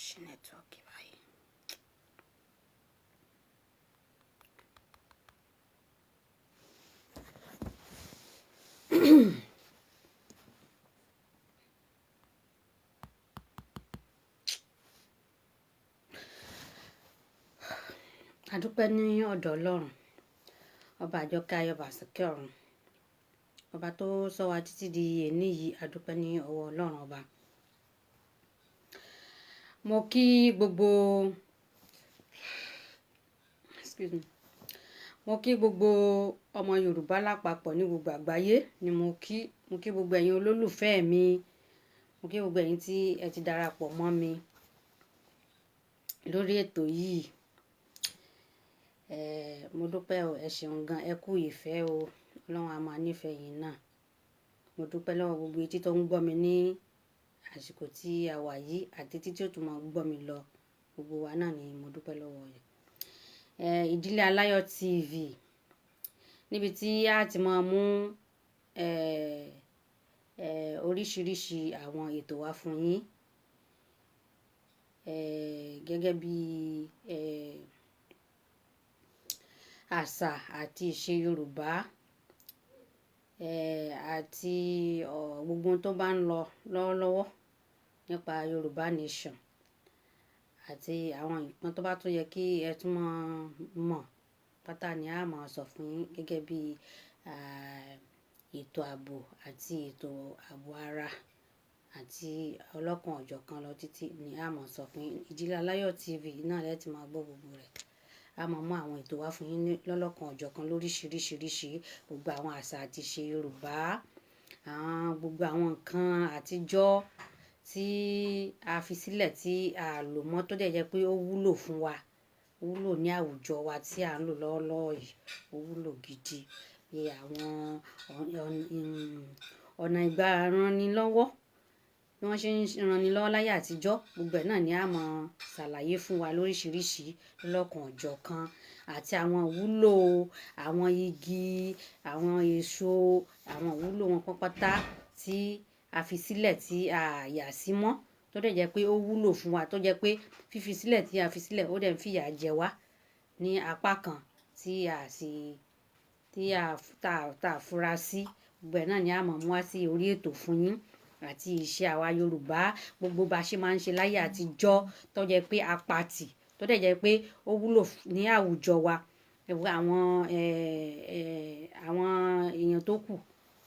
ṣí nẹ́tíwọ́ọ̀kì báyìí. A dúpẹ́ ní ọ̀dọ̀ Ọlọ́run, ọba àjọkẹ́ ayọ̀ ọba àsìkò ọ̀run, ọba tó sọ wa títí di èní yìí. A dúpẹ́ ní ọwọ́ Ọlọ́run ọba. Mo kí gbogbo mo kí gbogbo ọmọ Yorùbá lápapọ̀ ní gbogbo àgbáyé ni mo kí gbogbo ẹ̀yin olólùfẹ́ mi, mo kí gbogbo ẹ̀yin tí ẹ ti darapọ̀ mọ́ mi lórí ètò yìí. Mo dúpẹ́ o, ẹ ṣeun gan, ẹ kú ìfẹ́ o, Ọlọ́run a máa nífẹ̀ẹ́ yín náà. Mo dúpẹ́ lọ́wọ́ gbogbo etí tó ń gbọ́ mi ní àsìkò tí a wà yìí àti títí ó tún máa gbọ́ mi lọ, gbogbo wa náà ni mo dúpẹ́ lọ́wọ́ yẹn. Ìdílé Alayo TV, níbi tí a ti máa mú oríṣiríṣi àwọn ètò wá fún yín, gẹ́gẹ́ bí àṣà àti ìṣe Yorùbá, àti gbogbo tó bá ń lọ lọ́wọ́lọ́wọ́ nípa Yorùbá nation àti àwọn nǹkan tó bá tún yẹ kí ẹ tún mọ̀ pátá ni a máa sọ fún yín gẹ́gẹ́ bí ètò ààbò àti ètò ààbò ara àti ọlọ́kan ọ̀jọ̀kan lọ títí ni a máa sọ fún yín. Ìdílé Alayo TV náà lẹ́ẹ̀ tí máa gbọ́ gbogbo rẹ̀. A máa mú àwọn ètò wá fún yín lọ́lọ́kan ọ̀jọ̀kan lóríṣiríṣiríṣi, gbogbo àwọn àṣà àti ìṣe Yorùbá, gbogbo àwọn nǹkan àtijọ́ tí a fi sílẹ̀ tí a lò mọ́ tó dẹ̀ jẹ́ pé ó wúlò fún wa, ó wúlò ní àwùjọ wa tí à ń lò lọ́wọ́lọ́wọ́ yìí, ó wúlò gidi. Bí àwọn ọ̀nà ìgbàranilọ́wọ́, bí wọ́n ṣe ń ranilọ́wọ́ láyé àtijọ́, gbogbo ẹ̀ náà ni a máa ṣàlàyé fún wa lóríṣiríṣi lọ́lọ́kan ọ̀jọ̀kan, àti àwọn ìwúlò àwọn igi, àwọn èso, àwọn ìwúlò wọn pátápátá tí a fi sílẹ̀ tí a yà sí mọ́ tó dẹ̀ jẹ́ pé ó wúlò fún wa, tó jẹ́ pé fífi sílẹ̀ tí a fi sílẹ̀ ó dẹ̀ ń fìyà jẹ wá ní apá kan tí a fura sí. Gbogbo ẹ̀ náà ni a máa mú wá sí orí ètò fún yín, àti ìṣe àwa Yorùbá, gbogbo bá ṣe máa ń ṣe láyé àtijọ́ tó jẹ́ pé a pàtì tó dẹ̀ jẹ́ pé ó wúlò ní àwùjọ wa. Àwọn èèyàn tó kù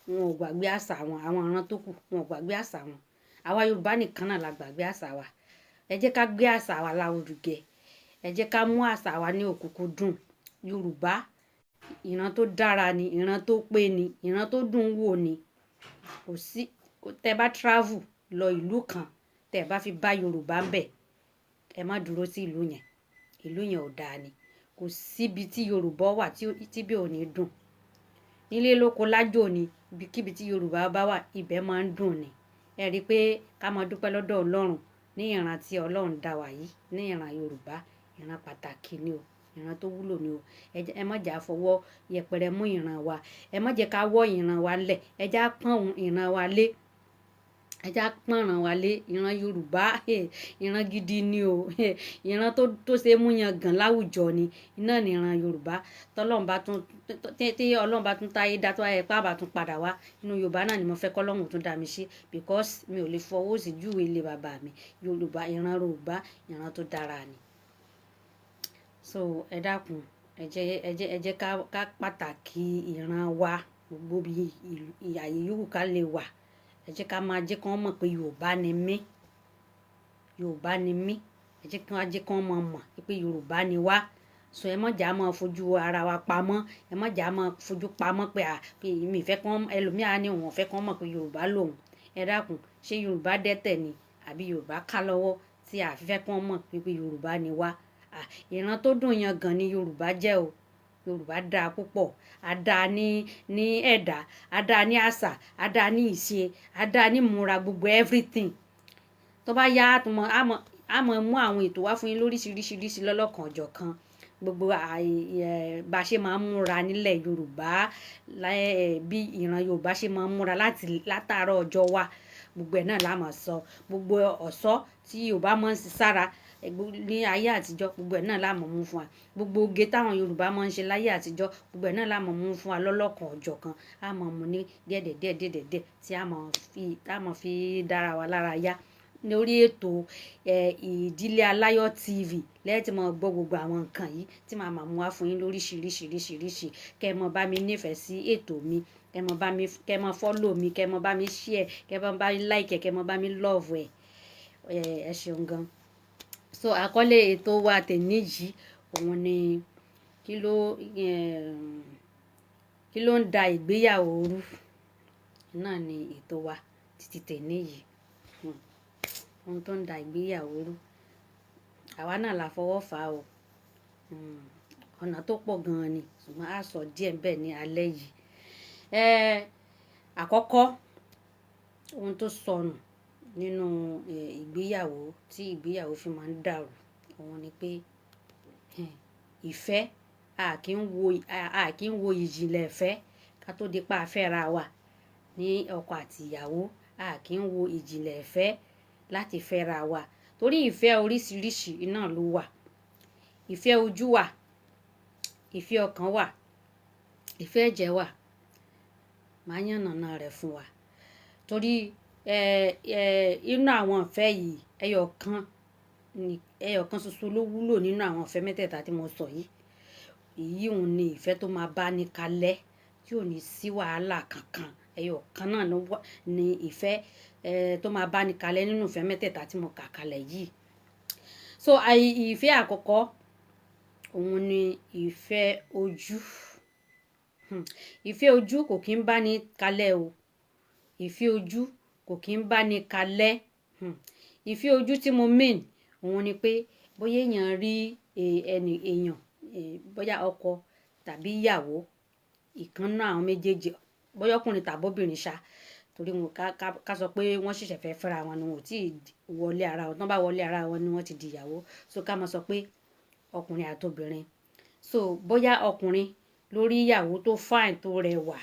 wọn ò gbàgbé àṣà wọn, àwọn ìran tó kù wọn ò gbàgbé àṣà wọn. Àwa Yorùbá nìkan náà la gbàgbé àṣà wa. Ẹ jẹ́ ká gbé àṣà wa lárugẹ, ẹ jẹ́ ká mú àṣà wa ní òkúnkúndùn. Yorùbá ìran tó dára ni, ìran tó pé ni, ìran tó dùn wò ni. Kò sí tẹ bá travel lọ ìlú kan tẹ bá fi bá Yorùbá ń bẹ̀, ẹ má dúró sí ìlú yẹn, ìlú yẹn ò dáa ni. Kò síbi tí Yorùbá wà tí bí ò ní dùn. Nílé lóko lájò ni, ibikíbi tí Yorùbá bá wà ibẹ̀ máa ń dùn ni. Ẹ rí i pé ká máa dúpẹ́ lọ́dọ̀ Ọlọ́run ní ìran tí Ọlọ́run dá wa yìí, ní ìran Yorùbá, ìran pàtàkì ni o, ìran tó wúlò ni o. Ẹ má jà fọwọ́ yẹpẹrẹ mú ìran wa, ẹ má jẹ́ ká wọ́ ìran wa lẹ̀, ẹ já pọ́n ìran wa lé, ẹ já pọ́n ìran wa lé. Ìran Yorùbá ìran gidi ni o, ìran tó ṣe é mú yangàn láwùjọ ni. Iná ni ìran Yorùbá. Tí Ọlọ́run bá tún táyé dá tó ayẹ pé a bá tún padà wá inú Yorùbá náà ni mo fẹ́ kọ́ Ọlọ́run tún dá mi sí, because mi ò lè fọwọ́ sí júwe ilé bàbá mi. Yorùbá, ìran Yorùbá, ìran tó dára ni. So ẹ dákun, ẹ jẹ́ ká pàtàkì ìran wa, gbogbo bí ààyè yòówù ká lè wà. Ẹ jẹ́ ká máa jẹ́ kí wọ́n mọ̀ pé Yorùbá ni mí, Yorùbá ni mí. Ẹ jẹ́ kí wọ́n mọ̀ pé Yorùbá ni wá. So ẹ má jà máa fojú ara wa pamọ́, ẹ má jà máa fojú pamọ́ pé mi fẹ́ kí ẹlòmíà ní òun fẹ́ kí wọ́n mọ̀ pé Yorùbá lòun. Ẹ dákun, ṣé Yorùbá dẹ́tẹ̀ ni àbí Yorùbá ká lọ́wọ́ tí a fi fẹ́ kí wọ́n mọ̀ pé Yorùbá ni wá? Ìran tó dùn yangàn ni Yorùbá jẹ́ o. Yorùbá dáa púpọ̀, a dáa ní ẹ̀dá, a dáa ní àṣà, a dáa ní ìṣe, a dáa ní ìmúra, gbogbo everything. Tó bá yá a mọ̀ mú àwọn ètò wá fún yín lóríṣiríṣi lọ́lọ́kan ọ̀jọ̀kan. Gbogbo bá ṣe máa ń múra nílẹ̀ Yorùbá, bí ìran Yorùbá ṣe máa ń múra látàárọ̀ ọjọ́ wa, gbogbo ẹ̀ náà la máa sọ. Gbogbo ọ̀ṣọ́ tí Yorùbá máa ń ṣe sára ní ayé àtijọ́, gbogbo ẹ̀ náà la máa mú fún wa. Gbogbo oge táwọn Yorùbá máa ń ṣe láyé àtijọ́, gbogbo ẹ̀ náà la máa mú fún wa lọ́lọ́kan ọ̀jọ̀kan. A máa mú ní díẹ̀díẹ̀ tí a máa fi dára wa lára yá lórí ètò Ìdílé Alayo TV. Lẹ́ẹ̀tí máa gbọ́ gbogbo àwọn nǹkan yìí tí màá máa mú wá fún yín lóríṣiríṣi. Kẹ́ ẹ mọ bá mi nífẹ̀ẹ́ sí ètò mi, kẹ́ ẹ mọ follow mi, kẹ́ ẹ mọ bá mi share, kẹ́ ẹ mọ bá mi like, kẹ́ ẹ mọ bá mi love ẹ ṣeun gan. So àkọlé ètò wa tèmi yìí òun ni kí ló ń da ìgbéyàwó rú. Náà ni ètò wa títí tèmi yìí. Ohun tó ń da ìgbéyàwó rú, àwa náà la fọwọ́ fà o. Ọ̀nà tó pọ̀ gan-an ni, ṣùgbọ́n a sọ díẹ̀ bẹ́ẹ̀ ní alẹ́ yìí. Àkọ́kọ́ ohun tó sọnù nínú ìgbéyàwó tí ìgbéyàwó fi máa ń dàrú, òun ni pé ìfẹ́, a kì í wo ìjìnlẹ̀ ìfẹ́ ká tó di pa fẹ́ra wa ní ọkọ àti ìyàwó. A kì í wo ìjìnlẹ̀ ìfẹ́ láti fẹ́ra wa, torí ìfẹ́ oríṣiríṣi iná ló wà. Ìfẹ́ ojú wà, ìfẹ́ ọkàn wà, ìfẹ́ ẹ̀jẹ̀ wà. Màá yànnàná rẹ̀ fún wa, torí inú àwọn ìfẹ́ yìí ẹyọ kan ṣoṣo ló wúlò nínú àwọn ìfẹ́ mẹ́tẹ̀ẹ̀ta tí mo sọ yìí. Èyí òun ni ìfẹ́ tó máa bá ní kalẹ̀ tí ò ní sí wàhálà kankan. Ẹyọ kan náà ni ìfẹ́ tó máa bá ní kalẹ̀ nínú ìfẹ́ mẹ́tẹ̀ẹ̀ta tí mo kà kalẹ̀ yìí. So ìfẹ́ àkọ́kọ́ òun ni ìfẹ́ ojú. Ìfẹ́ ojú kò kí ń bá ní kalẹ̀ o. Ìfẹ́ ojú kò kí ń bá ní kalẹ̀. Ìfẹ́ ojú tí mo mean òun ni pé bóyá èèyàn rí èèyàn bóyá ọkọ tàbí ìyàwó ìkan náà àwọn méjèèjì bóyá ọkùnrin tàbí obìnrin ṣá, torí wọn ká sọ pé wọ́n ṣẹ̀ṣẹ̀ fẹ́ fẹ́ra wọn ni wọn ò tí ì wọlé ara wọn, tán bá wọlé ara wọn ni wọ́n ti di ìyàwó. So ká máa sọ pé ọkùnrin àti obìnrin. So bóyá ọkùnrin lórí ìyàwó tó fine tó rẹwà,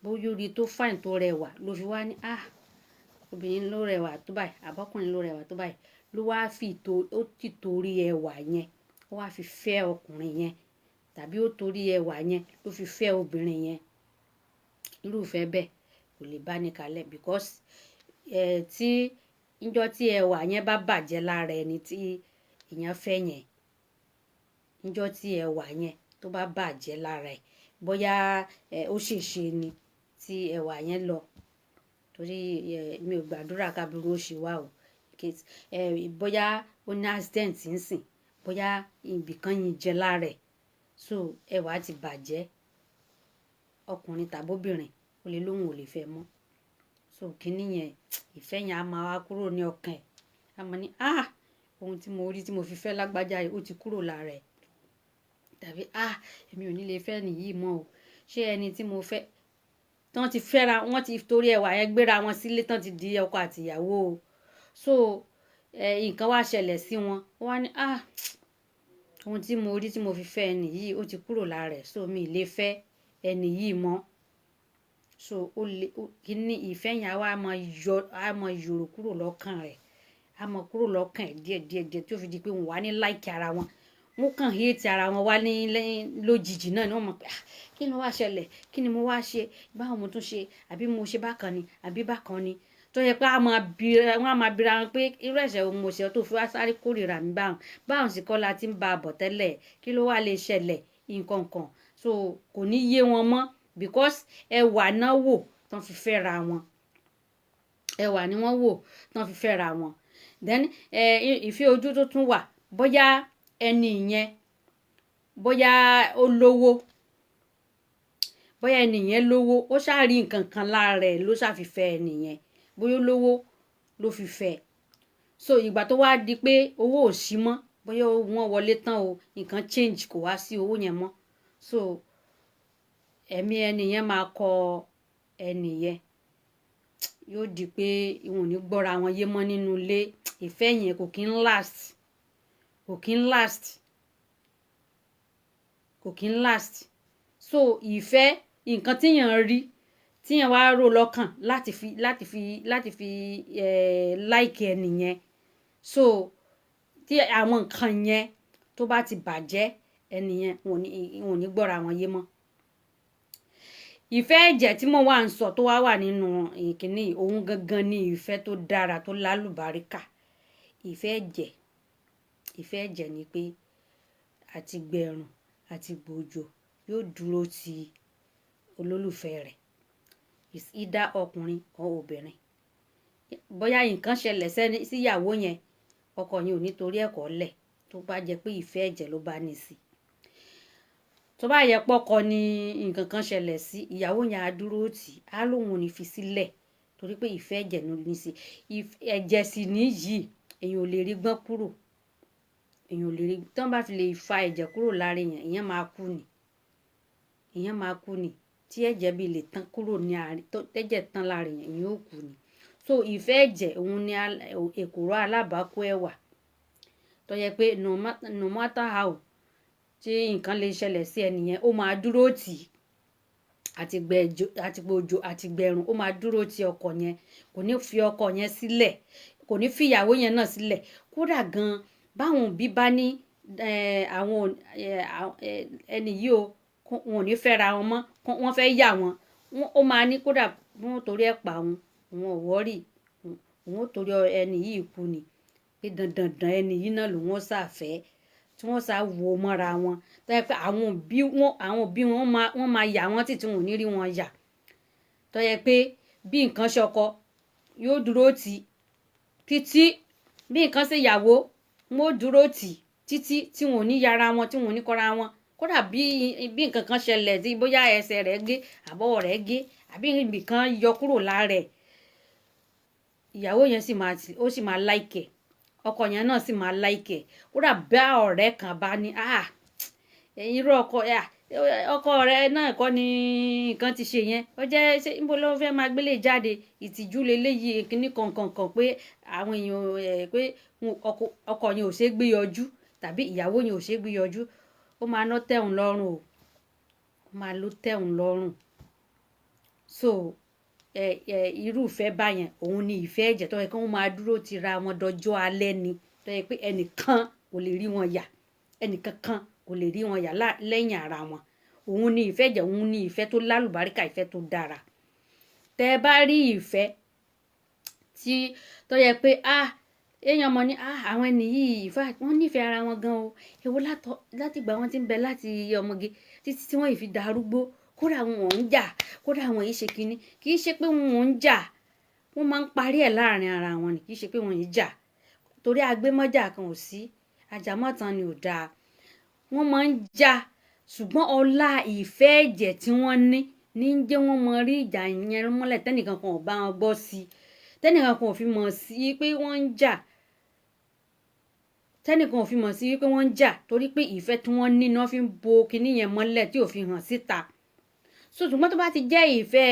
bóyá orí tó fine tó rẹwà ló fi wá ní obìnrin ló rẹwà tó báyìí àbọ́kùnrin ló rẹwà tó báyìí, ló wá ó ti torí ẹwà yẹn ó wá fi fẹ́ ọkùnrin yẹn, tàbí ó torí ẹwà yẹn ló fi fẹ́ obìnrin yẹn. Irúfẹ́ bẹ́ẹ̀ kò lè bá ní kalẹ̀ because níjọ́ tí ẹwà yẹn bá bàjẹ́ lára ẹni tí èèyàn fẹ́ yẹn, níjọ́ tí ẹwà yẹn tó bá bàjẹ́ lára ẹ̀, bóyá ó ṣèṣe ni tí ẹwà yẹn lọ, torí mi ò gbàdúrà kábírú ó ṣe wá o, bóyá ó ní accident nsìn, bóyá ibìkan yìí jẹ lára ẹ̀, so ẹwà ti bàjẹ́, ọkùnrin tàbí obìnrin ó lè lóhùn ò lè fẹ́ mọ́. So kíní yẹn ìfẹ́ yẹn á máa wá kúrò ní ọkàn ẹ̀, á máa ní ohun tí mo rí tí mo fi fẹ́ lágbájá yìí ó ti kúrò lára ẹ̀, tàbí èmi ò ní lè fẹ́ ẹni yìí mọ́ o, ṣé ẹni tí mo fẹ́ tán ti fẹ́ra wọ́n ti torí ẹwà yẹn gbéra wọn sílé tán ti di ọkọ àti ìyàwó o. So nǹkan wá ṣẹlẹ̀ sí wọn, wọ́n á ní ohun tí mo rí tí mo fi fẹ́ ẹni yìí ó ti kúrò lára ẹ̀, so mi ì lè fẹ́ ẹni yìí mọ́. So kíní ìfẹ́ yẹn á máa yòrò kúrò lọ́kàn rẹ̀, á máa kúrò lọ́kàn ẹ̀ díẹ̀ tí ó fi di pé wọn wá ní like ara wọn, wọn kàn hate ara wọn wá ní lójijì náà ni wọ́n mọ̀ pé kí ló wá ṣẹlẹ̀, kí ni mo wá ṣe, báwo mo tún ṣe, àbí mo ṣe bákan ni àbí bákan ni, tó yẹ pé wọ́n á máa bira wọn pé irú ẹ̀ṣẹ̀ wo mo ṣe tó fi wá sáré kórìíra mi báwọn sì kọ́ la ti ń ba àbọ̀ tẹ́lẹ̀, kí ló wá lè ṣẹlẹ̀ nǹkan kan. So kò ní yé wọn mọ́ because ẹwà náà wò tán fi fẹ́ra wọn, ẹwà ni wọ́n wò tán fi fẹ́ra wọn. Then ìfẹ́ ojú tó tún wà, bóyá ẹni yẹn bóyá ó lówó, bóyá ẹni yẹn lówó, ó ṣáà rí nǹkan kan lára ẹ̀ ló ṣáà fi fẹ́ ẹni yẹn, bóyá ó lówó ló fi fẹ́. So ìgbà tó wá di pé owó ò sí mọ́, bóyá wọ́n wọlé tán o, nǹkan change kò wá sí owó yẹn mọ́, so ẹ̀mí ẹni yẹn máa kọ ẹni yẹn, yóò di pé wọn ò ní gbọ́ra wọn yé mọ́ nínú ilé. Ìfẹ́ yẹn kò kí ń last, kò kí ń last, kò kí ń last. So ìfẹ́ nǹkan tíyàn rí tíyàn wá rò lọ́kàn láti fi like ẹni yẹn, so tí àwọn nǹkan yẹn tó bá ti bàjẹ́, ẹni yẹn wọn ò ní gbọ́ra wọn yé mọ́. Ìfẹ́ ẹ̀jẹ̀ tí mo wà ń sọ tó wà nínú ìkíní òun gangan ni ìfẹ́ tó dára tó lálùbáríkà. Ìfẹ́ ẹ̀jẹ̀ ni pé àti gbẹ̀rùn àti gbòjò yóò dúró ti olólùfẹ́ rẹ̀, is either ọkùnrin or obìnrin. Bóyá nǹkan ṣẹlẹ̀ síyàwó yẹn, ọkọ yẹn ò ní torí ẹ̀kọ́ lẹ̀ tó bá jẹ́ pé ìfẹ́ ẹ̀jẹ̀ ló bá ní sí. Tó bá yẹ pọ́kọ ni nǹkan kan ṣẹlẹ̀ sí, ìyàwó yẹn á dúró tì á lóun ò ní fi sílẹ̀ torí pé ìfẹ́ ẹ̀jẹ̀ ló ní sí. Ẹ̀jẹ̀ sì níyì èèyàn ò lè rí gbọ́n kúrò, èèyàn ò lè rí, tí wọ́n bá fi lè fa ẹ̀jẹ̀ kúrò lára èèyàn, èèyàn máa kú ni, tí ẹ̀jẹ̀ bí lè tán kúrò ní àárín, tẹ́jẹ̀ tán lára èèyàn ó kú ni. So ìfẹ́ ẹ̀jẹ̀ òun ni èkùrọ́ alábàákú ẹwà, tó yẹ pé no matter how tí nǹkan lè ṣẹlẹ̀ sí ẹni yẹn, ó máa dúró tì àti gbòjò àti gbẹ̀rùn, ó máa dúró tì ọkọ yẹn, kò ní fi ọkọ yẹn sílẹ̀, kò ní fi ìyàwó yẹn náà sílẹ̀. Kódà gan báwọn òbí bá ní ẹni yìí o wọn ò ní fẹ́ra wọn mọ́, wọ́n fẹ́ yà wọ́n, ó máa ní kódà wọ́n torí ẹ̀ pa òun ò wọ́rì òun ò torí ẹni yìí kú ni pé dandan ẹni yìí náà lòun ó ṣàfẹ́ tí wọ́n ṣá wo mọ́ra wọn tó yẹ pé àwọn òbí wọn máa yà wọ́n tí wọn ò ní rí wọn yà tó yẹ pé bí nǹkan ṣọkọ yóò dúró tì títí bí nǹkan ṣe ìyàwó wọn ò dúró tì títí tí wọn ò ní yára wọn tí wọn ò ní kọra wọn kódà bí nǹkan kan ṣẹlẹ̀ tí bóyá ẹsẹ̀ rẹ̀ gé àbọ̀wọ̀ rẹ̀ gé àbí ibìkan yọ kúrò lára ẹ̀ ìyàwó yẹn sì máa láìkẹ̀ ọkọ yẹn náà sì máa láìkẹ̀ kódà bá ọ̀rẹ́ kan bá ní irú ọkọ rẹ náà kọ́ ni nǹkan ti ṣe yẹn ó jẹ́ ṣé níbo ló fẹ́ máa gbélé jáde ìtìjú leléyìí kíní kankan pé àwọn èèyàn pé ọkọ yẹn ò ṣe é gbé yọjú tàbí ìyàwó yẹn ò ṣe é gbé yọjú ó máa ná tẹ̀hún lọ́rùn o ó máa ló tẹ̀hún lọ́rùn so irúfẹ́ báyẹn òun ni ìfẹ́ ẹ̀jẹ̀ tó yẹ kí wọ́n máa dúró ti ra wọn dọjọ́ alẹ́ ni tó yẹ pé ẹnìkan kò lè rí wọn yà ẹnìkankan kò lè rí wọn yà lẹ́yìn ara wọn òun ni ìfẹ́ ẹ̀jẹ̀ òun ni ìfẹ́ tó lálùbáríkà ìfẹ́ tó dára tẹ́ ẹ bá rí ìfẹ́ tí tó yẹ pé èèyàn mọ̀ ní àwọn ẹni yìí ìfà wọ́n nífẹ̀ẹ́ ara wọn gan o èwo láti gbà wọ́n ti ń bẹ láti ọmọge títí tí wọ́n yìí fi darúgbó kódà wọn ò ń jà kódà wọn yìí ṣe kínní kì í ṣe pé wọn ò ń jà wọ́n máa ń parí ẹ̀ láàrin ara wọn ni kì í ṣe pé wọn yìí jà torí agbémọ́jà kan ò sí ajàmọ́tàn ni ò dáa wọ́n máa ń jà ṣùgbọ́n ọlá ìfẹ́ ẹ̀jẹ̀ tí wọ́n ní jẹ́ wọ́n mọ rí ìjà yẹn mọ́lẹ̀ tẹ́nìkan kan ò bá wọn gbọ́ sí tẹ́nìkan kan ò fi mọ̀ sí pé wọ́n ń jà tẹ́nìkan ò fi mọ̀ sí pé wọ́n ń jà torí pé ìfẹ́ tí wọ́n ní náà fi ń bo kinní yẹn mọ́lẹ̀ tí ò fi hàn síta so ṣùgbọ́n tó bá ti jẹ́ ìfẹ́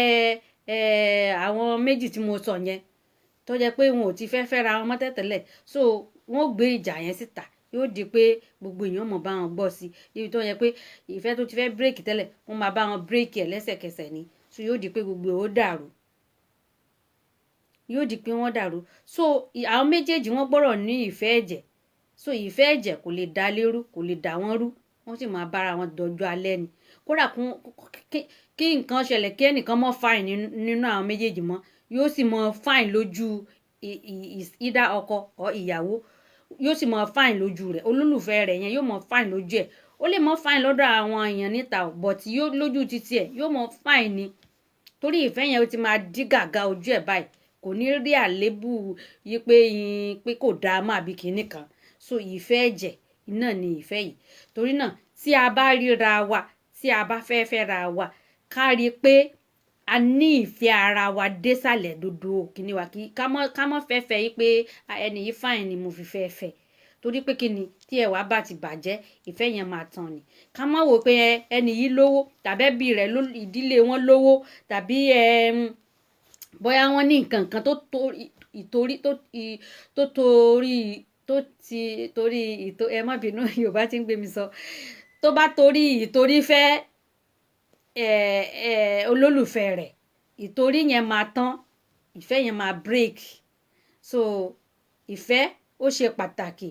àwọn méjì tí mo sọ yẹn tó jẹ́ pé wọn ò ti fẹ́ fẹ́ra wọn mọ́ tẹ́tẹ́lẹ̀ so wọ́n gbé ìjà yẹn síta yóò di pé gbogbo èèyàn mọ̀ bá wọn gbọ́ sí ibi tó yẹ pé ìfẹ́ tó ti fẹ́ bírèkì tẹ́lẹ̀ wọ́n máa bá wọn bírèkì ẹ̀ lẹ́sẹ̀kẹsẹ̀ ni so yóò di pé gbogbo ẹ̀ ó dàrú yóò di pé wọ́n dàrú so àwọn méjèèjì wọ́n gbọ́dọ̀ ní ìfẹ́ ẹ̀jẹ̀ so ìfẹ́ ẹ̀jẹ̀ kò lè dá lérú kò lè dá wọn rú wọ́n sì máa bára wọn dọjọ́ alẹ́ ni kódà kí nǹkan ṣẹlẹ̀ kí ẹnìkan mọ́ fáìn nínú àwọn méjèèjì mọ́ yóò sì mọ́ fáìn lójú ìdá ọkọ ọ ìyàwó yóò sì mọ́ fáìn lójú rẹ̀ olólùfẹ́ rẹ̀ yẹn yóò mọ́ fáìn lójú ẹ̀ ó lè mọ́ fáìn lọ́dọ̀ àwọn èèyàn níta but yóò lójú títí ẹ̀ yóò mọ́ fáìn ni torí ìfẹ́ yẹn ó ti máa dí gàgà ojú ẹ̀ báyìí kò ní rí àléébù yìí pé kò dáa má bí kinní kan so ìfẹ́ ẹ̀jẹ̀ náà ni ìfẹ́ yìí torí náà tí a bá ríra wa tí a bá fẹ́ fẹ́ra wa ká rí i pé a ní ìfẹ́ ara wa désàlẹ̀ dodo kíní wa ká mọ́ fẹ́fẹ́ yìí pé ẹni yìí fáìn ni mo fi fẹ́ torí pé kíni tí ẹwà bá ti bàjẹ́ ìfẹ́ yẹn máa tán ni ká má wò pé ẹni yìí lówó tàbí ẹbí rẹ̀ ìdílé wọn lówó tàbí bóyá wọ́n ní nǹkan kan tó torí ẹ má bínú Yorùbá tí ń gbé mi sọ tó bá ìtorí fẹ́ olólùfẹ́ rẹ̀ ìtorí yẹn máa tán ìfẹ́ yẹn máa break so ìfẹ́ ó ṣe pàtàkì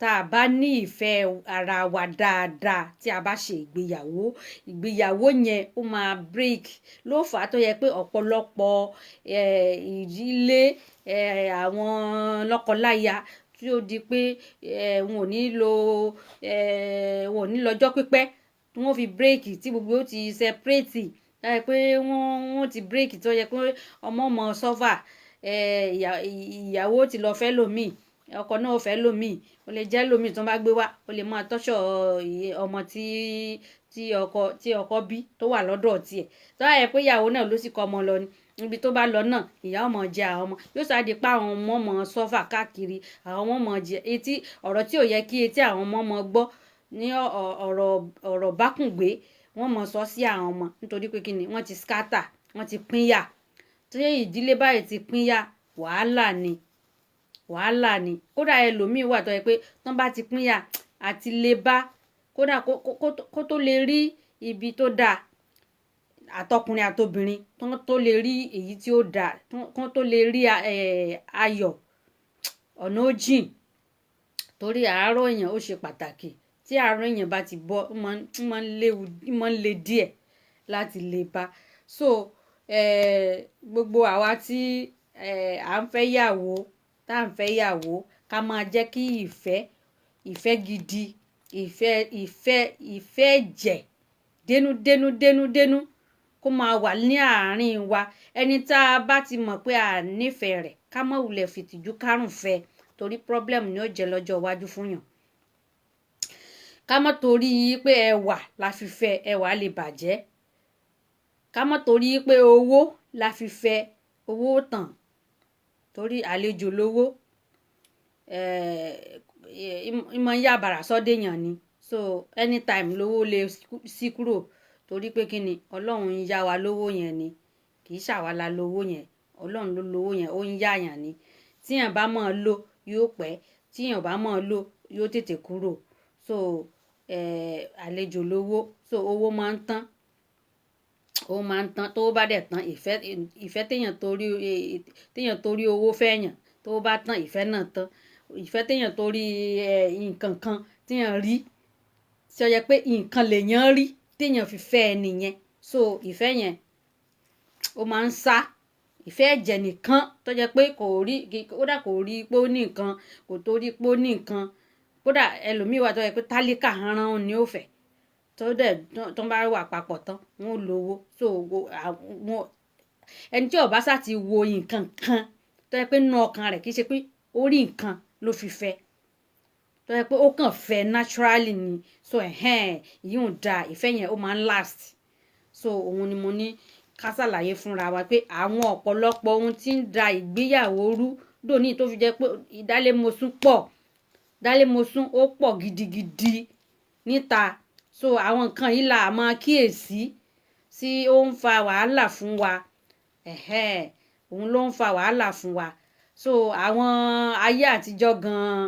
tá a bá ní ìfẹ́ ara wa dáadáa tí a bá ṣe ìgbéyàwó yẹn ó máa break ló fà á tó yẹ pé ọ̀pọ̀lọpọ̀ ìdílé àwọn lọ́kọláya tí ó di pé wọn ò ní lọ́jọ́ pípẹ́ tí wọ́n fi bírèkì tí gbogbo ó ti sẹpẹ́rẹ́tì láì pé wọ́n ti bírèkì tó yẹ pé ọmọ sọ́fà ìyàwó ti lọ fẹ́ lòmíì ọkọ náà fẹ́ lòmíì ó lè jẹ́ lòmíì tó bá gbé wá ó lè máa tọ́ṣọ̀ ọmọ tí ọkọ bí tó wà lọ́dọ̀ tiẹ̀ tó yẹ pé ìyàwó náà ló sì kọ́ ọmọ lọ ni níbi tó bá lọ náà ìyá ọmọ jẹ àwọn ọmọ yóò sáde pa àwọn ọmọ ọmọ sọ́fà káàkiri àwọn ọmọ ọmọ jẹ etí ọ̀rọ̀ tí ò yẹ kí etí àwọn ọmọ ọmọ gbọ́ ní ọ̀rọ̀ bákùngbé wọ́n mọ̀ sọ sí àwọn ọmọ nítorí pé kíni wọ́n ti scatter wọ́n ti pínyà tí ìdílé báyìí ti pínyà wàhálà ni kódà ẹlòmíín wà tó yẹ pé tán bá ti pínyà àti lè bá kódà kó tó lè rí ibi tó dáa àtọkùnrin àtobìnrin tán tó lè rí èyí tí ó dáa tán tó lè rí ayọ̀ ọ̀nà ó jìn torí àárọ̀ èèyàn ó ṣe pàtàkì tí àárọ̀ èèyàn bá ti bọ́ ó máa ń le díẹ̀ láti lè bá so gbogbo àwa tí à ń fẹ́ yàwó tá à ń fẹ́ yàwó ká máa jẹ́ kí ìfẹ́ gidi ìfẹ́ ẹ̀jẹ̀ dénú kó máa wà ní àárín wa. Ẹni tá a bá ti mọ̀ pé a nífẹ̀ẹ́ rẹ̀ ká má wulẹ̀ fìtìjú kárùn fẹ́ torí problem ni ó jẹ́ lọ́jọ́ iwájú fún yàn. Ká má torí pé ẹwà la fi fẹ́ ẹwà lè bàjẹ́. Ká má torí pé owó la fi fẹ́ owó tàn torí àlejò lówó ìmọ̀ ń yá bàrà sọ́dẹ̀ yàn ni. So anytime lówó lè sí kúrò torí pé kí ni Ọlọ́run ń yá wa lówó yẹn ni kì í ṣàwa la lówó yẹn Ọlọ́run ló lówó yẹn ó ń yá yàn ni. Tíyàn bá mọ̀ ọ́ lò yóò pẹ́ tíyàn bá mọ̀ ọ́ lò yóò tètè kúrò. So àlejò lówó so owó máa ń tán tó bá dẹ̀ tán ìfẹ́ téèyàn torí owó fẹ́ yàn tó bá tán ìfẹ́ náà tán. Ìfẹ́ téèyàn torí nǹkan kan téèyàn rí tí ó yẹ pé nǹkan lèèyàn rí téèyàn fi fẹ́ ẹni yẹn so ìfẹ́ yẹn ó máa ń sá. Ìfẹ́ ẹ̀jẹ̀ nìkan tó jẹ́ pé kódà kò rí pé ó ní nǹkan kò torí pé ó ní nǹkan kódà ẹlòmíì wà tó yẹ pé tálíkà rán ni ó fẹ́ tó bá wà papọ̀ tán wọn ò lówó so ẹni tí ó bá sá ti wo nǹkan kan tó yẹ pé nínú ọkàn rẹ̀ kì í ṣe pé ó rí nǹkan ló fi fẹ́ tó yẹ pé ó kàn fẹ́ naturally ni so ìyún da ìfẹ́ yẹn ó máa ń last. So òun ni mo ní ká ṣàlàyé fúnra wa pé àwọn ọ̀pọ̀lọpọ̀ ohun tí ń da ìgbéyàwó rú dòní tó fi jẹ́ pé ìdálémosún ó pọ̀ gidigidi níta. So àwọn nǹkan yìí là máa kíyèsí tí ó ń fa wàhálà fún wa òun ló ń fa wàhálà fún wa. So àwọn ayé àtijọ́ gan-an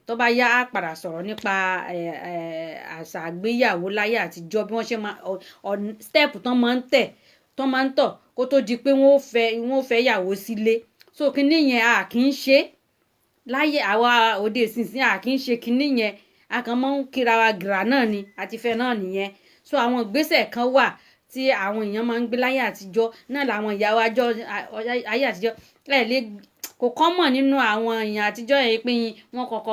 tó bá yá á padà sọ̀rọ̀ nípa àṣà àgbéyàwó láyé àtijọ́ bí wọ́n ṣe máa step tán máa ń tọ̀ kó tó di pé wọ́n fẹ́ yàwó sílé. So kinní yẹn a kì í ṣe láyé àwa òde ìsinsìnyí a kì í ṣe kinní yẹn a kàn máa ń kíra wa gìrà náà ni àti fẹ́ náà nìyẹn. So àwọn ìgbésẹ̀ kan wà tí àwọn èèyàn máa ń gbé láyé àtijọ́ náà làwọn ìyàwó ayé àtijọ́ kò common nínú àwọn èèyàn àtijọ́ yẹn pé wọ́n kọ́kọ́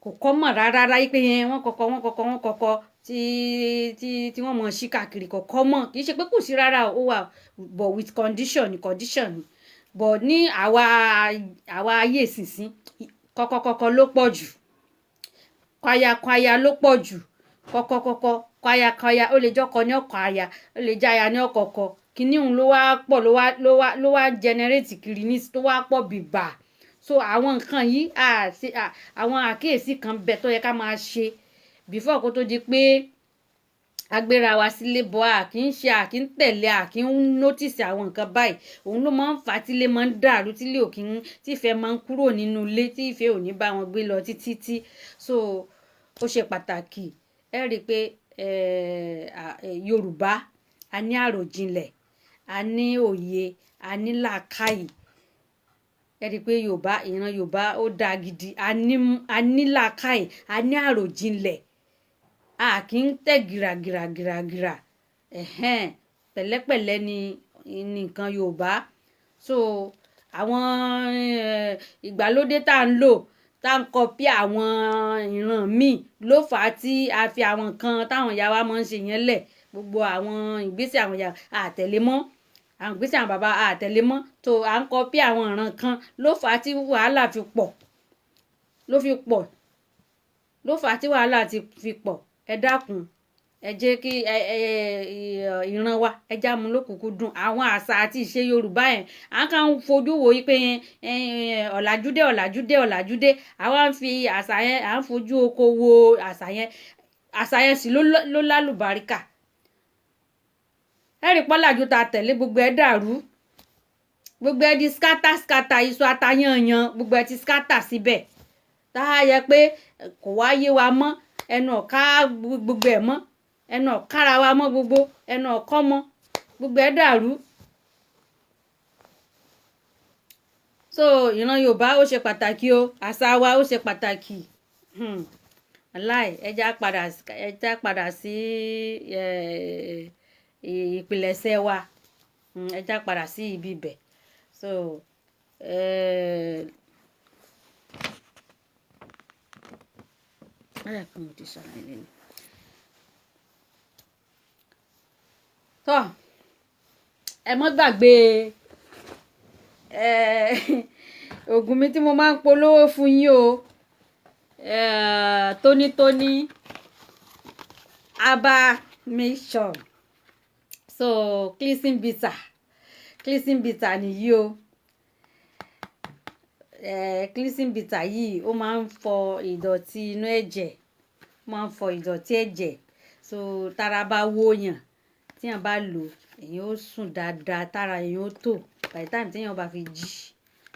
kò common rárá pé wọ́n kọ́kọ́ tí wọ́n mọ̀ sí káàkiri kò common kì í ṣe pé kò sí rárá ó wà but with condition ni but ní àwa ayé ìsinsìn kọ́kọ́ ló pọ̀ jù kwaya ló pọ̀ jù kọ́kọ́ kwaya ó lè jọ́kọ ní ọkọ̀ aya ó lè jáya ní ọkọ̀ọ̀kọ̀ kíní òun ló wá pọ̀ ló wá generate kiri ní tó wá pọ̀ bìbà. So àwọn nǹkan yìí àwọn àkíyèsí kan bẹ tó yẹ ká máa ṣe before kó tó di pé agbéra wa sílé bọ́ kì í tẹ̀lé kì í notice àwọn nǹkan báyìí òun ló máa ń fà á tílé máa ń dàrú tífẹ́ máa ń kúrò nínú ilé tí ìfẹ́ ò ní bá wọn gbé lọ títí. So ó ṣe pàtàkì ẹ rí i pé Yorùbá a ní àròjinlẹ̀ a ní òye a ní làákàyè ẹ rí i pé ìran Yorùbá ó dáa gidi a ní làákàyè a ní àròjinlẹ̀ a kì í tẹ̀ gìràgìrà pẹ̀lẹ́pẹ̀lẹ́ ni nǹkan Yorùbá. So àwọn ìgbàlódé tá à ń lò tá à ń kọpí àwọn ìran míì ló fà á tí a fi àwọn nǹkan táwọn ìyá wa máa ń ṣe yẹn lẹ̀ gbogbo àwọn ìgbésẹ̀ àwọn ìyá àtẹ̀lé mọ́ àwọn ìgbésẹ̀ àwọn bàbá àtẹ̀lé mọ́ tó à ń kọpí àwọn ìran kan ló fà á tí wàhálà fi pọ̀ ló fà á tí wàhálà ti fi pọ̀. Ẹ dákun ẹ jẹ́ kí ìran wa ẹ já mu lókùnkúndùn àwọn àṣà àti ìṣe Yorùbá yẹn à ń kàn fojú wo yí pé ọ̀làjúdé àwa ń fi àṣà yẹn à ń fojú oko wo àṣà yẹn sì ló lálùbáríkà. Ẹ̀rí pọ́làjú ta tẹ̀lé gbogbo ẹ̀ dàrú gbogbo ẹ̀ di skátà iṣu atayanyan gbogbo ẹ̀ ti skátà síbẹ̀ tá a yẹ pé kò wá yé wa mọ́ ẹnu ọ̀ká gbogbo ẹ̀ mọ́ ẹnu ọ̀kára wa mọ́ gbogbo ẹnu ọ̀kọ́ mọ́ gbogbo ẹ̀ dàrú. So ìran Yorùbá ó ṣe pàtàkì o àṣà wa ó ṣe pàtàkì aláì ẹja padà sí ìpìlẹ̀ṣẹ̀ wa, ẹja padà sí ibi ibẹ̀. So tọ́ ẹ mọ́ gbàgbé oògùn mi tí mo máa ń polówó fún yín o, tónítóní herbal mixture, so cleansing bitter nìyí o. Cleansing bitter yìí ó máa ń fọ ìdọ̀tí inú ẹ̀jẹ̀, máa ń fọ ìdọ̀tí ẹ̀jẹ̀. So tára bá wóyàn tí èèyàn bá lò èèyàn ó sùn dáadáa, tára èèyàn ó tò, by the time tí èèyàn bá fi jí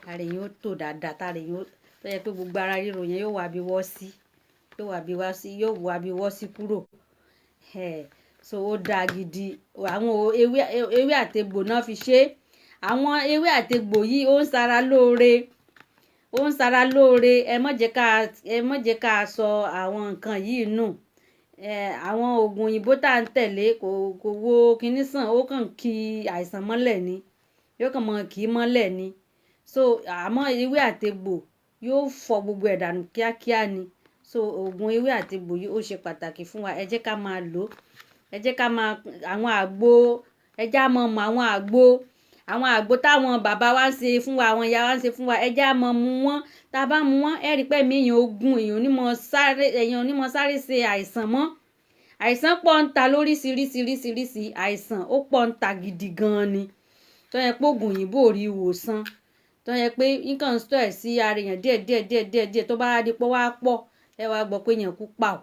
ara èèyàn ó tò dáadáa, tára èèyàn ó tó yẹ pé gbogbo ara ríro yẹn yóò wá bí wọ́ sí kúrò. So ó dáa gidi. Àwọn ewé àtegbò náà fi ṣe, àwọn ewé àtegbò yìí ó ń ṣara lóore, ẹ má jẹ́ ká sọ àwọn nǹkan yìí nù. Àwọn oògùn òyìnbó tá à ń tẹ̀lé kò wo kinní sàn, ó kàn kí àìsàn mọ́lẹ̀ ni, yóò kàn mọ́ kì í mọ́lẹ̀ ni. So àmọ́ ewé àtegbò yóò fọ gbogbo ẹ̀ dànù kíákíá ni. So oògùn ewé àtegbò yìí ó ṣe pàtàkì fún wa, ẹ jẹ́ ká máa lò, ẹ jẹ́ ká máa àwọn àgbo, ẹ jẹ́ á mọ̀ àwọn àgbo táwọn bàbá wa ń ṣe fún wa, àwọn ìyá wa ń ṣe fún wa, ẹ jẹ́ á mọ̀ mu wọ́n. Tá a bá mu wọ́n ẹ rí pé ẹ̀mí èèyàn ogun, èèyàn ò ní mọ sáré ṣe àìsàn mọ́. Àìsàn pọ̀ ń ta lóríṣiríṣi, àìsàn ó pọ̀ ń ta gidi gan ni, tó yẹ pé oògùn òyìnbó ò rí ìwòsàn, tó yẹ pé nǹkan stọ̀ ẹ̀ sí ara èèyàn díẹ̀ tó bá di pé wá pọ̀ ẹ wá gbọ́ pé èèyàn kú pàù,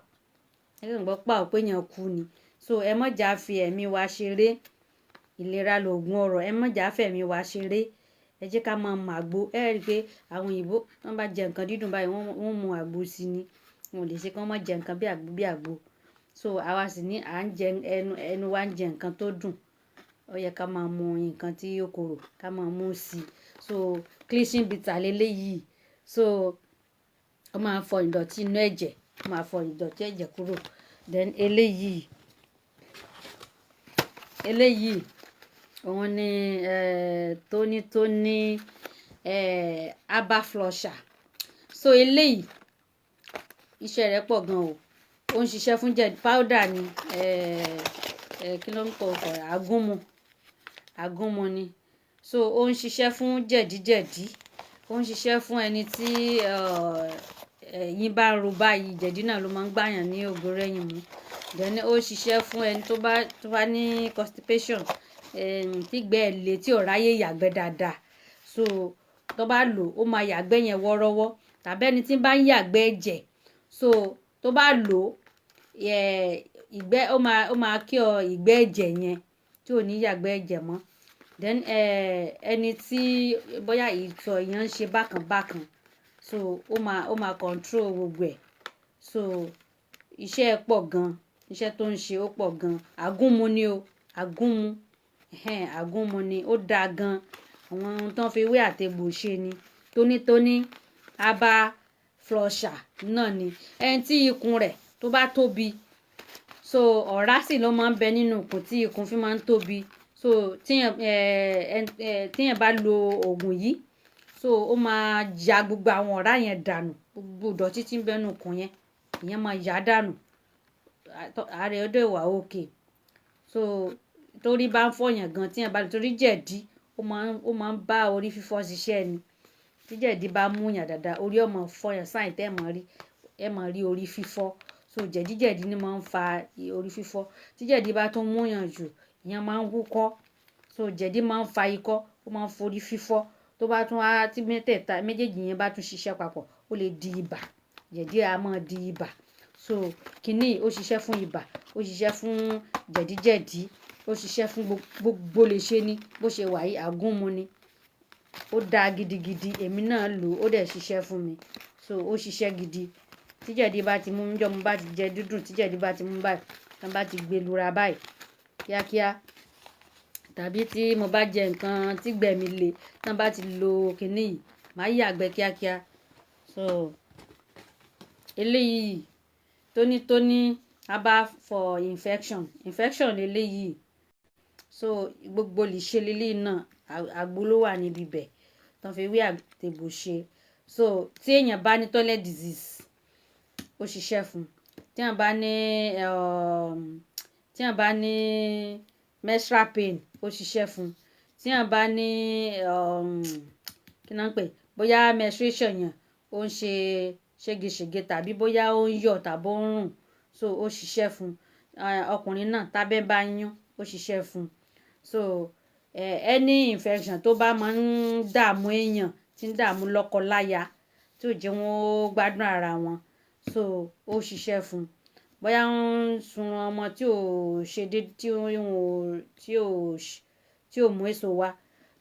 ẹ kàn gbọ́ pàù pé èèyàn kú ni. So ẹ má jà fi ẹ̀mí wa ṣeré, ìlera lògùn ọrọ̀, ẹ má jà fẹ̀mí wa ṣeré, ẹ jẹ́ ká máa mọ àgbo. Ẹ rí i pé àwọn òyìnbó wọ́n bá jẹ nǹkan dídùn báyìí wọ́n mu àgbo sí ni, wọn ò lè ṣe kí wọ́n má jẹ nǹkan bí àgbo. So àwa sì ní à ń jẹ ẹnu wa ń jẹ nǹkan tó dùn, ó yẹ ká máa mu nǹkan tí ó korò ká máa mú sí i. So cleansing bitter lélẹ́yìí, so ó máa fọ ìdọ̀tí inú ẹ̀jẹ̀, ó máa fọ ìdọ̀tí ẹ̀jẹ̀ kúrò. Then eléyìí òun ni tónítóní herbal flusher. So eléyìí iṣẹ́ rẹ̀ pọ̀ gan o, ó ń ṣiṣẹ́ fún jẹ̀dí, powder ni, kí ló ń pọ̀ ọkọ̀ rẹ̀, agúnmu ni. So ó ń ṣiṣẹ́ fún jẹ̀díjẹ̀dí, ó ń ṣiṣẹ́ fún ẹni tí ẹ̀yìn bá ń ro báyìí, jẹ̀dí náà ló máa ń gbàyàn ní ògóró ẹ̀yìn mú. Then ó ṣiṣẹ́ fún ẹni tó bá ní constipation, tígbẹ́ ẹ̀ le tí ò ráyè yàgbẹ́ dáadáa. So tó bá lò ó máa yàgbẹ́ yẹn wọ́rọ́wọ́, tàbí ẹni tí bá ń yàgbẹ́ ẹ̀jẹ̀, so tó bá lò ìgbẹ́ ó máa kí ọ ìgbẹ́ ẹ̀jẹ̀ yẹn tí ò ní yàgbẹ́ ẹ̀jẹ̀ mọ́. Then ẹni tí bóyá ìtọ̀ èèyàn ń ṣe bákan, so ó máa control gbogbo ẹ̀. So iṣẹ́ ẹ̀ pọ̀ gan, iṣẹ́ tó ń ṣe ó pọ̀ gan. Agúnmu ni o, agúnmu ni, ó dáa gan. Àwọn ohun tó ń fi ewé àtegbò ṣe ni, tónítóní herbal flusher náà ni. Ẹni tí ikùn rẹ̀ tó bá tóbi, so ọ̀rá sì ló máa ń bẹ nínú ikùn tí ikùn fi máa ń tóbi. So tíyẹn bá lo oògùn yìí, so ó máa ya gbogbo àwọn ọ̀rá yẹn dànù, gbogbo ìdọ̀tí tí ń bẹ nínú ikùn yẹn ìyẹn máa yá dànù, ààrẹ ọdẹ wà òkè. So torí bá ń fọyàn gan tíyẹn bá lò, torí jẹ̀dí ó máa ń bá orí fífọ́ ṣiṣẹ́ ni. Tí jẹ̀dí bá mú yàn dáadáa, orí ó máa fọyàn, sáìn tẹ́ ẹ máa rí orí fífọ́. So jẹ̀díjẹ̀dí ni máa ń fa orí fífọ́. Tí jẹ̀dí bá tún mú yàn jù ìyẹn máa ń wúkọ́. So jẹ̀dí máa ń fa ikọ́, ó máa ń forí fífọ́. Tó bá tún tí méjèèjì yẹn bá tún ṣiṣẹ́ papọ̀ ó lè di ibà, jẹ̀dí á máa di ibà. So kínní ó ṣiṣẹ́ fún ibà, ó ṣiṣẹ́ fún jẹ̀díjẹ̀dí, ó ṣiṣẹ́ fún gbogbo lè ṣe ni, bó ṣe wà yìí agúnmu ni, ó dáa gidigidi, èmi náà lò ó dẹ̀ ṣiṣẹ́ fún mi. So ó ṣiṣẹ́ gidi. Tí jẹ̀dí bá ti mú mi, jọ́ mo bá ti jẹ dídùn, tí jẹ̀dí bá ti mú báyìí, tí wọ́n bá ti gbé lura báyìí kíákíá, tàbí tí mo bá jẹ nǹkan tí gbẹ̀mí le, tí wọ́n bá ti lo kínní yìí máa yàgbẹ́ kíákíá. So eléyìí tónítóní herbal for infection lélẹ́yìí. So gbogbo lìṣe lélẹ́yìí náà àgbo ló wà níbi bẹ̀ tán fi wí àtẹ̀bò ṣe. So tí èèyàn bá ní toilet disease ó ṣiṣẹ́ fún. Tí èèyàn bá ní tí èèyàn bá ní menstrual pain ó ṣiṣẹ́ fún. Tí èèyàn bá ní kí náà ń pè, bóyá menstruation yẹn ó ń ṣe ségesège tàbí bóyá ó ń yọ̀ tàbí ó ń rùn, so ó ṣiṣẹ́ fún. Ọkùnrin náà tábẹ́ bá yún ó ṣiṣẹ́ fún. So any infection tó bá máa ń dààmú èèyàn, tí ń dààmú lọ́kọ-láya tí ò jẹ́ wọn ó gbádùn ara wọn, so ó ṣiṣẹ́ fún. Bóyá ń sun ọmọ tí ò ṣe dé tí ò mú èso wá,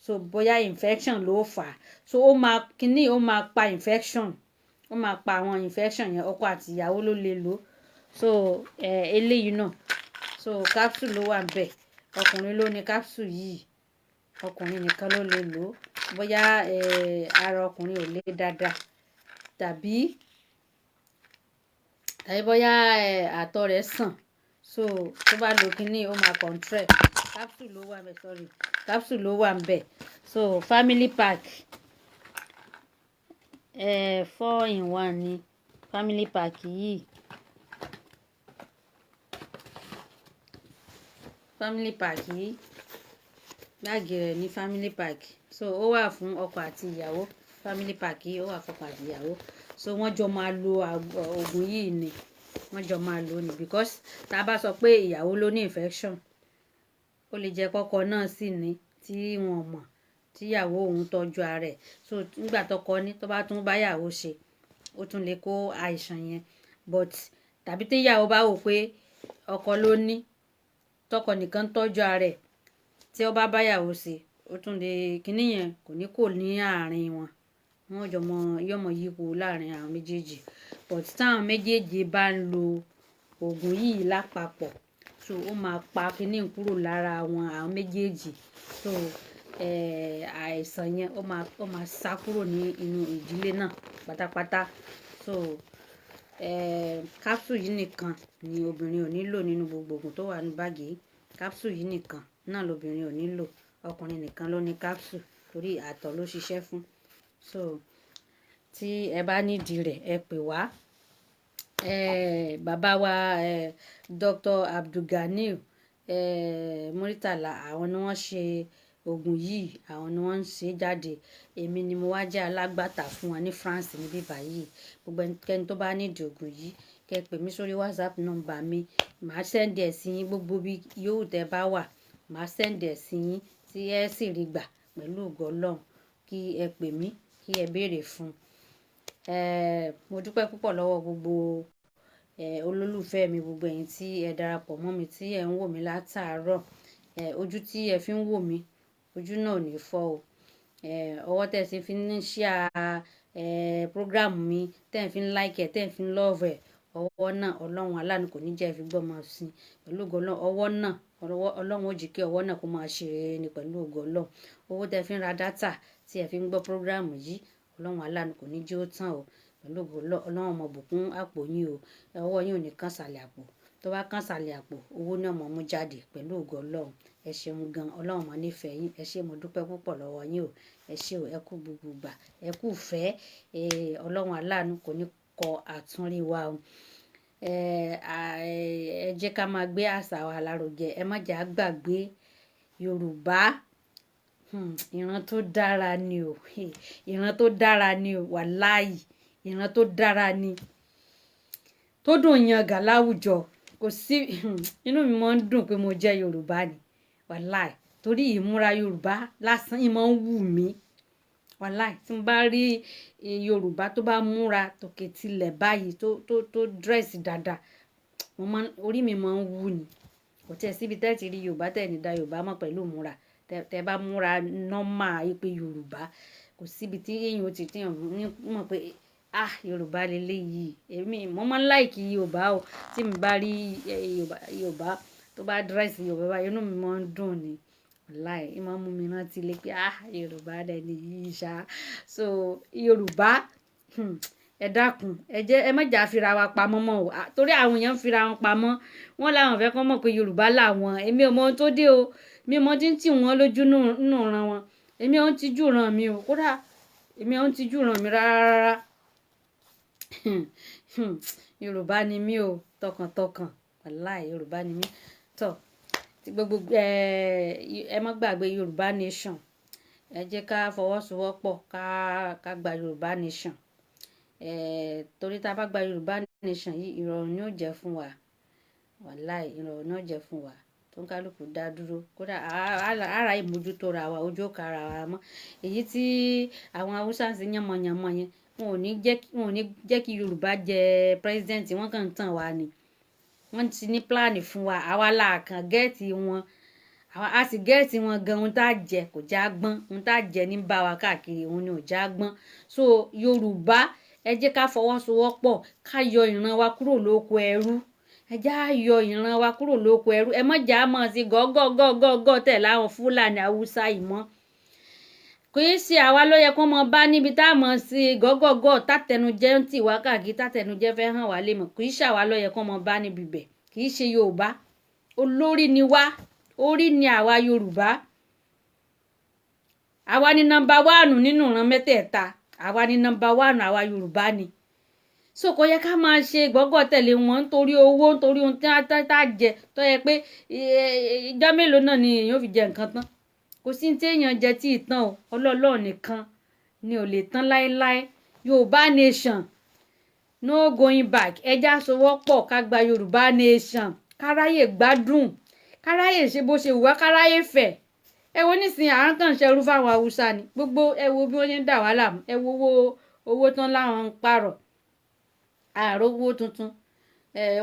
so bóyá infection ló fà á, so ó máa kíní ó máa pa infection, ó máa pa àwọn infection yẹn. Ọkọ àti ìyàwó ló lè lò. So eléyìí náà, so capsule ló wà níbẹ̀. Ọkùnrin ló ní capsule yìí, ọkùnrin nìkan ló lè lò. Bóyá ara ọkùnrin ò lè dáadáa tàbí bóyá àtọ̀ rẹ̀ sàn, so tó bá lo kíní ó máa contract. Capsule ló wà níbẹ̀, sorry, capsule ló wà níbẹ̀. So family pack 4 in 1 ni family pack yìí. Family pack yìí báàgì rẹ̀ ní family pack. So ó wà fún ọkọ àti ìyàwó. Family pack yìí ó wà fún ọkọ àti ìyàwó. So wọ́n jọ máa lo oògùn yìí ni, wọ́n jọ máa lò ní, because tá a bá sọ pé ìyàwó ló ní infection, ó lè jẹ́ kọ́kọ́ náà sì ní tí wọ́n mọ̀, tí ìyàwó òun tọ́jú ara ẹ̀. So nígbà tọ́kọ ní tó bá tún bá ìyàwó ṣe, ó tún lè kó àìsàn yẹn. But tàbí tí ìyàwó bá wò pé ọkọ ló ní, tọkọ nìkan tọ́jú ara ẹ̀, tí ó bá bá ìyàwó ṣe, ó tún lè kíní yẹn kò ní kò ní àárín wọn. Wọ́n jọ yóò mọ yípo láàrin àwọn méjèèjì. But táwọn méjèèjì bá ń lo oògùn yìí lápapọ̀, so ó máa pa kíní kúrò lára àwọn méjèèjì. So àìsàn yẹn ó máa sá kúrò ní inú ìdílé náà pátápátá. So capsule yìí nìkan ni obìnrin ò nílò nínú gbogbo oògùn tó wà ní báàgì yìí. Capsule yìí nìkan náà lobìnrin ò nílò. Ọkùnrin nìkan ló ní capsule torí àtọ̀ ló ṣiṣẹ́ fún. So tí ẹ bá nídìí rẹ̀ ẹ pè wá. Bàbá wa Dr. Abdulganiu Muritala, àwọn ni wọ́n ṣe oògùn yìí, àwọn ni wọ́n ń ṣe jáde. Èmi ni mo wá jẹ́ alágbàtà fún wọn ní France níbí báyìí. Gbogbo ẹnikẹ́ni tó bá nídìí oògùn yìí kẹ́ pè mí sórí WhatsApp number mi, màá send ẹ̀ sí yín. Gbogbo bí yóò tẹ́ bá wà, màá send ẹ̀ sí yín tí ẹ sì rí gbà pẹ̀lú ògo Ọlọ́run. Kí ẹ pè mí, kí ẹ béèrè fún. Mo dúpẹ́ púpọ̀ lọ́wọ́ gbogbo olólùfẹ́ mi, gbogbo ẹ̀yin tí ẹ darapọ̀ mọ́ mi, tí ẹ ń wò mí látàárọ̀. Ojú tí ẹ fi ń wò mí, ojú náà ò ní fọ́ o. Ọwọ́ tẹ́ sì fi ń share program mi, tẹ́ ẹ fi ń like ẹ̀, tẹ́ ẹ fi ń love ẹ̀, ọwọ́ náà Ọlọ́run aláàánú kò ní jẹ́ ẹ fi gbọ́ máa sin pẹ̀lú ògo Ọlọ́run. Ọwọ́ náà Ọlọ́run ó jí kí ọwọ́ náà kó máa ṣe rere ni pẹ̀lú ògo Ọlọ́run. Owó tẹ́ ẹ fi ń ra data tí ẹ fi ń gbọ́ program yìí, Ọlọ́run aláàánú kò ní jẹ́ ó tán o pẹ̀lú ògo Ọlọ́run. Ọlọ́run ọmọ bùkún àpò yín o. Ọwọ́ yín ò ní kán sàlẹ̀ àpò. Tó bá kán sàlẹ̀ àpò, owó náà mọ̀ mú jáde pẹ̀lú ògo Ọlọ́run. Ẹ ṣeun gan, Ọlọ́run máa nífẹ̀ẹ́ yín. Ẹ ṣé, mo dúpẹ́ púpọ̀ lọ́wọ́ yín o. Ẹ ṣé o, ẹ kú gbogbo ìgbà, ẹ kú ìfẹ́. Ọlọ́run aláàánú kò ní kọ àtúnrí wa o. Ẹ jẹ́ ká máa gbé àṣà wa lárugẹ. Ẹ má jẹ́ á gbàgbé Yorùbá. Ìran tó dára ni o. Ìran tó dára ni o. Wàláì. Ìran tó dára ni. Tó dùn yangàn láwùjọ. Kò sí inú mi máa ń dùn pé mo jẹ́ Yorùbá ni. Wàláì. Torí ìmúra Yorùbá lásán yìí máa ń wù mí. Wàláì. Tí mo bá rí Yorùbá tó bá múra tòkè tilẹ̀ báyìí, tó dress dáadáa, orí mi máa ń wù ni. Kò tiẹ̀ síbi tẹ́ ti rí Yorùbá tẹ́ ní dá Yorùbá mọ̀ pẹ̀lú ìmúra. Tẹ́ bá múra normal yìí pé Yorùbá, kò síbi tí èèyàn ó ti tí èèyàn mọ̀ pé Yorùbá leléyìí. Mo máa ń like Yorùbá o. Tí mo bá rí Yorùbá tó bá dress Yorùbá báyìí, inú mi máa ń dùn ni. Wàláì. Ó máa ń mú mi rántí ilé pé Yorùbá dẹ̀ ni yìí ṣá. So Yorùbá ẹ dákun ẹ jẹ́ ẹ má jà fira wa pamọ́ mọ́ o torí àwọn èèyàn ń fira wọn pamọ́ wọn làwọn fẹ́ kọ́ mọ̀ pé Yorùbá làwọn èmi ò mọ ohun tó dé o mi ò mọ tí ń tì wọ́n lójú nù ran wọn èmi ò ń tijú ran mi o kódà èmi ò ń tijú ran mi rárá Yorùbá ni mí o tọkàntọkàn wàláì Yorùbá ni mí tọ tí gbogbo ẹ má gbàgbé Yorùbá nation ẹ jẹ́ ká fọwọ́sowọ́pọ̀ ká gba Yorùbá nation torí tá a bá gba Yorùbá nation yìí ìrọ̀rùn ni ó jẹ́ fún wa wàláì ìrọ̀rùn ni ó jẹ́ fún wa tó ń kálukú dá dúró kódà ara ìmójútó ra wa ojú ọ̀ka ara wa mọ́ èyí tí àwọn Haúsá ń ṣe yánmọ̀yánmọ̀ yẹn wọn ò ní jẹ́ kí Yorùbá jẹ president wọn kàn ń tàn wá ni wọ́n ti ní pílánì fún wa àwa la kàn gẹ́ẹ̀tì wọn a sì gẹ́ẹ̀tì wọn gan ohun tá a jẹ kò já gbọ́n ohun tá a jẹ ní bá wa káàkiri òun ni ò já gbọ́n so Yorùbá ẹ jẹ́ ká fọwọ́sowọ́pọ̀ ká yọ ìran wa kúrò lóko ẹrú ẹ já yọ ìran wa kúrò lóko ẹrú ẹ má jà á mọ̀ sí gọ́gọ́gọ́gọ́ tẹ̀ láwọn Fúlàní Haúsá yìí mọ́ kò í ṣe àwa ló yẹ kó mọ bá níbi tá a mọ̀ sí gọ́gọ́gọ́ tátẹnujẹ́ ń tì wá káàkiri tátẹnujẹ́ fẹ́ hàn wá lè mọ̀ kò í ṣàwa ló yẹ kó mọ bá níbi bẹ̀ kì í ṣe Yorùbá olórí ni wá orí ni àwa Yorùbá àwa ni nọ́mbà 1 nínú ìran mẹ́tẹ̀ẹ̀ta àwa ni nọ́mbà 1 àwa Yorùbá ni so kò yẹ ká máa ṣe gbọ́gọ́ tẹ̀lé wọn nítorí owó nítorí ohun tí a jẹ tó yẹ pé ìjọ mélòó náà ni èèyàn fi jẹ nǹkan tán kò sí tí èèyàn jẹ tí ì tán o ọlọ́ọ̀lọ́ nìkan ni ò lè tán láéláé Yorùbá nation no going back ẹja sowọ́pọ̀ ká gba Yorùbá nation káráyè gbádùn káráyè ṣe bó ṣe wà káráyè fẹ̀ ẹ wo nísìnyí à ń kàn ṣerú fáwọn Haúsá ni gbogbo ẹ wo bí wọ́n ṣe ń dà wá láàmú ẹ wo owó tán láwọn ń pààrọ̀ àròwó tuntun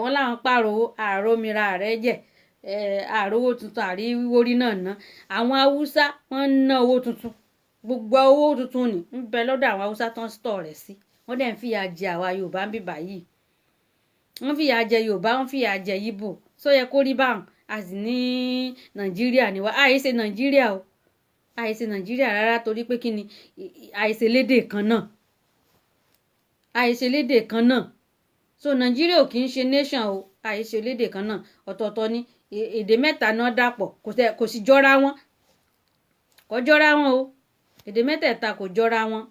wọ́n láwọn pààrọ̀ owó àròmìra rẹ̀ jẹ́ àròwó tuntun àríwórí náà ná àwọn Haúsá wọ́n ń ná owó tuntun gbogbo owó tuntun ni ń bẹ lọ́dọ̀ àwọn Haúsá tán stọ̀ rẹ̀ sí wọ́n dẹ̀ ń fìyà jẹ àwa Yorùbá ń bíbà yìí wọ́n fìyà jẹ Yorùbá wọ́n fìyà jẹ Yíbò só yẹ kó rí báwọn a sì ní Nàìjíríà ni wá àìṣe Nàìjíríà o àìṣe Nàìjíríà rárá torí pé kí ni àìṣe lédè kan náà àìṣe lédè kan náà so Nàìjíríà ò kì í ṣe nation o àìṣe lédè kan náà ọ̀tọ̀ọ̀tọ̀ ni èdè mẹ́ta náà dàpọ̀ kò sì jọra wọn kò jọra wọn o èdè mẹ́tẹ̀ẹ̀ta kò jọra wọn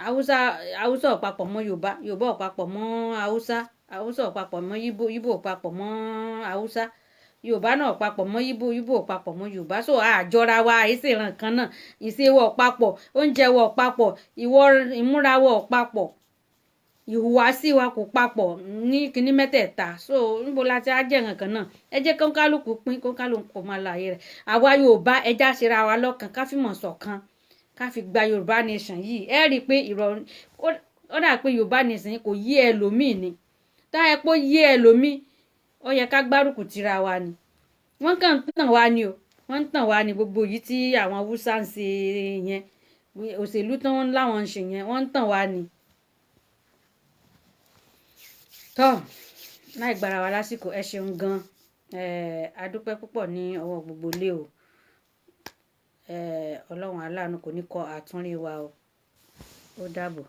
Haúsá ò papọ̀ mọ́ Yorùbá Yorùbá ò papọ̀ mọ́ Haúsá Haúsá ò papọ̀ mọ́ Yíbò Yíbò ò papọ̀ mọ́ Haúsá Yorùbá náà ò papọ̀ mọ́ Yíbò Yíbò ò papọ̀ mọ́ Yorùbá so àjọra wa àìsè ìran kan náà ìṣe wọ̀ papọ̀ oúnjẹ wọ̀ papọ̀ ìmúra wọ̀ papọ̀ ìhùwàsí wa kò papọ̀ ní kinní mẹ́tẹ̀ẹ̀ta so níbo la ti á jẹ́ nǹkan náà ẹ jẹ́ kó kálukú pín kó kálukú kó máa láàyè rẹ̀ àwa Yorùbá ẹja ṣera wa lọ́kàn ká fìmọ̀ ṣọ̀kan ká fi gba Yorùbá nation yìí ẹ rí i pé ìrọ̀rùn ó dà pé Yorùbá nation kò yé ẹlòmíì ni táyà pé ó yé ẹlòmíì ó yẹ ká gbárùkù tira wa ni wọ́n kàn ń tàn wá ni o wọ́n ń tàn wá ni gbogbo yìí tí àwọn Haúsá ń ṣe yẹn òṣèlú tí wọ́n láwọn ń ṣe yẹn wọ́n ń tàn wá ni tọ́ láì gbára wa lásìkò ẹ ṣeun gan adúpẹ́ púpọ̀ ní ọwọ́ gbogbo ilé o Ọlọ́run aláàánú kò ní kọ àtúnrí wa o ó dàbọ̀.